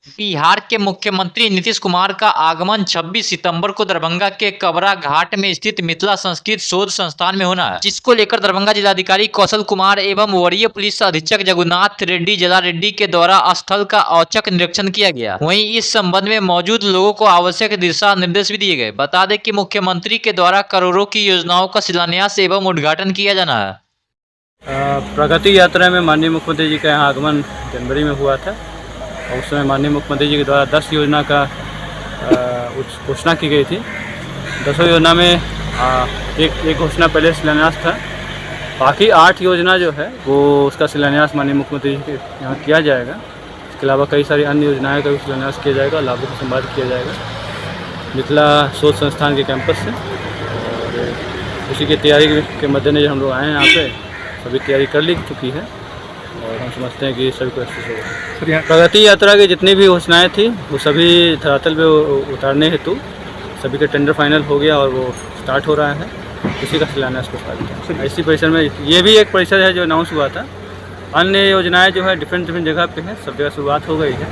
बिहार के मुख्यमंत्री नीतीश कुमार का आगमन 26 सितंबर को दरभंगा के कबरा घाट में स्थित मिथिला संस्कृत शोध संस्थान में होना है, जिसको लेकर दरभंगा जिलाधिकारी कौशल कुमार एवं वरीय पुलिस अधीक्षक जगुनाथ रेड्डी जला रेड्डी के द्वारा स्थल का औचक निरीक्षण किया गया। वहीं इस संबंध में मौजूद लोगों को आवश्यक दिशा निर्देश भी दिए गए। बता दें कि मुख्यमंत्री के द्वारा करोड़ों की योजनाओं का शिलान्यास एवं उद्घाटन किया जाना है। प्रगति यात्रा में माननीय मुख्यमंत्री जी का यहाँ आगमन जनवरी में हुआ था और उस समय माननीय मुख्यमंत्री जी के द्वारा 10 योजना का घोषणा की गई थी। 10 योजना में एक घोषणा पहले शिलान्यास था, बाकी 8 योजना जो है वो उसका शिलान्यास माननीय मुख्यमंत्री जी के यहाँ किया जाएगा। इसके अलावा कई सारी अन्य योजनाएं का भी शिलान्यास किया जाएगा, लाभों का संवाद किया जाएगा मिथिला शोध संस्थान के कैंपस से। और उसी की तैयारी के मद्देनजर हम लोग आए हैं यहाँ पे, सभी तैयारी कर ली चुकी है और हम समझते हैं कि सभी को अच्छे से होगा। प्रगति यात्रा की जितनी भी घोषणाएँ थी वो सभी धरातल पे उतारने हेतु सभी का टेंडर फाइनल हो गया और वो स्टार्ट हो रहा है। उसी का शिलान्यास को स्टार्ट। ऐसी परिसर में ये भी एक परिसर है जो अनाउंस हुआ था। अन्य योजनाएं जो है डिफरेंट जगह पे है, सब जगह शुरुआत हो गई है।